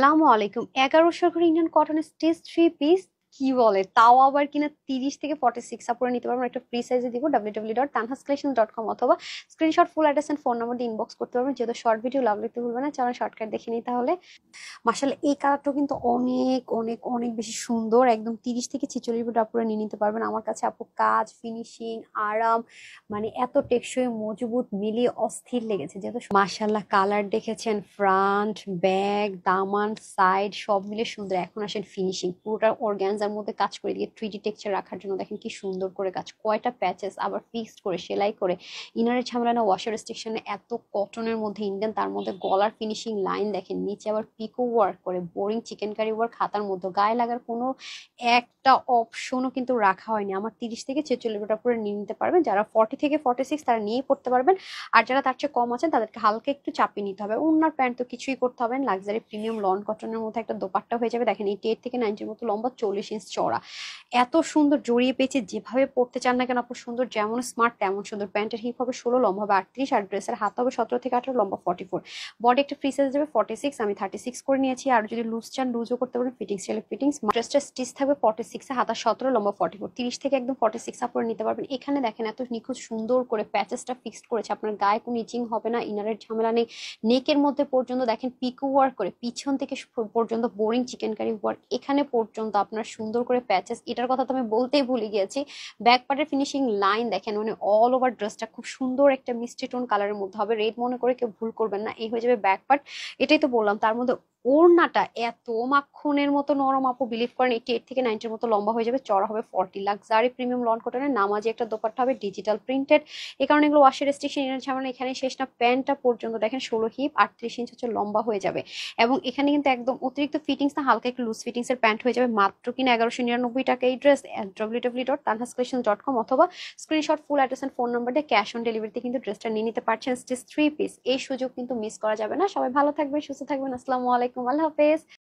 আসসালামু আলাইকুম। 1100 করে ইন্ডিয়ান কটনের স্টিচ থ্রি পিস কি বলে, তাও আবার কিনা 30 থেকে 46 আপুরে নিতে পারবেন। একটা ফ্রি সাইজে দিব www.tanhascollections.com অথবা screenshot full address and phone number দিয়ে ইনবক্স করতে পারবেন। যেহেতু শর্ট ভিডিও লাভ লিখতে ভুলবেন না, চলো শর্টকাট দেখে নিই তাহলে। মাশাআল্লাহ, এই কালারটাও কিন্তু অনেক অনেক অনেক বেশি সুন্দর। একদম 30 থেকে 46 ফুট আপুরা নিয়ে নিতে পারবেন। আমার কাছে আপু কাজ, ফিনিশিং, আরাম, মানে এত টেকসই মজবুত মিলিয়ে অস্থির লেগেছে। যেহেতু মাশাআল্লাহ কালার দেখেছেন, ফ্রন্ট, ব্যাক, দামান, সাইড সব মিলে সুন্দর। এখন আসেন ফিনিশিং, পুরোটা অর্গানজার মধ্যে কাজ করে দিয়ে 3D টেক্সচার রাখার জন্য দেখেন কি সুন্দর করে কাজ, কয়টা প্যাচেস আবার ফিক্সড করে সেলাই করে, ইনারের ঝামেলা না, ওয়াশার রেস্ট্রিকশনে, এত কটনের মধ্যে ইন্ডিয়ান, তার মধ্যে গলার ফিনিশিং লাইন দেখেন, নিচে আবার পিকো ওয়ার্ক করে, বোরিং চিকেন কারি ওয়ার্ক, হাতার মধ্যে গায়ে লাগার কোনো একটা অপশনও কিন্তু রাখা হয়নি। আমার 30 থেকে 46 ফুট করে নিয়ে নিতে পারবেন। যারা 40 থেকে 46 তারা নিয়েই পড়তে পারবেন। আর যারা তার চেয়ে কম আছেন তাদেরকে হালকা একটু চাপিয়ে নিতে হবে। ওড়নার প্যান্ট তো কিছুই করতে হবে না, লাক্সারি প্রিমিয়াম লন কটনের মধ্যে একটা দোপাট্টা হয়ে যাবে। দেখেন 88 থেকে 90 মতো লম্বা, 40 ইঞ্চ চওড়া, এত সুন্দর জড়িয়ে পেয়েছে। যেভাবে পড়তে চান না কেন আপু সুন্দর, যেমন স্মার্ট তেমন সুন্দর। প্যান্টের হিপ হবে 16, লম্বা হবে 38, আর ড্রেসের হাত হবে 17 থেকে 18, লম্বা 44। বডি একটা ফ্রি সাইজ যাবে 46, আমি 36 করে নিয়েছি। আর যদি লুজ চান লুজও করতে পারেন, ফিটিংস চাইলে ফিটিংস। ড্রেসটা স্টিচ থাকবে 46 এ, হাতা 17, লম্বা 44। 30 থেকে একদম 46 আপরে নিতে পারবেন। এখানে দেখেন এত নিখুঁত সুন্দর করে প্যাচেসটা ফিক্সড করেছে, আপনার গায়ে কোনো ইচিং হবে না, ইনারের ঝামেলা নেই। নেকের মধ্যে পর্যন্ত দেখেন পিকো ওয়ার্ক করে, পিছন থেকে পর্যন্ত বোরিং চিকেন কারি ওয়ার্ক, এখানে পর্যন্ত আপনার সুন্দর করে প্যাচেস। এটার কথা তো আমি বলতেই ভুলে গিয়েছি, ব্যাক পার্টের ফিনিশিং লাইন দেখেন, মানে অল ওভার ড্রেসটা খুব সুন্দর একটা মিষ্টি টোন কালারের মধ্যে হবে। রেড মনে করে কেউ ভুল করবেন না, এই হয়ে যাবে ব্যাক পার্ট। এটাই তো বললাম, তার মধ্যে ওড়নাটা এত মাখনের মতো নরম আপু, বিলিভ করেন 88 থেকে 90 মতো লম্বা হয়ে যাবে, চড়া হবে 40। লাক্সারি প্রিমিয়াম লন কটনের নামাজি একটা দোপাট্টা হবে ডিজিটাল প্রিন্টেড। এই কারণে এগুলো ওয়াশের রেস্ট্রিকশন এর ঝামেলা এখানে শেষ না। প্যান্টটা পর্যন্ত দেখেন 16 হিপ, 38 ইঞ্চ হচ্ছে লম্বা হয়ে যাবে। এবং এখানে কিন্তু একদম অতিরিক্ত ফিটিংস না, হালকা একটু লুজ ফিটিংস এর প্যান্ট হয়ে যাবে। মাত্র কিনা 1199 টাকা এই ড্রেস। www.tanhascollections.com অথবা screenshot full address and phone number দিয়ে ক্যাশ অন ডেলিভারিতে কিন্তু ড্রেসটা নিয়ে নিতে পারছেন। স্টিচ থ্রি পিস, এই সুযোগ কিন্তু মিস করা যাবে না। সবাই ভালো থাকবেন, সুস্থ থাকবেন। আসসালামু আলাইকুম, আল্লাহ হাফেজ।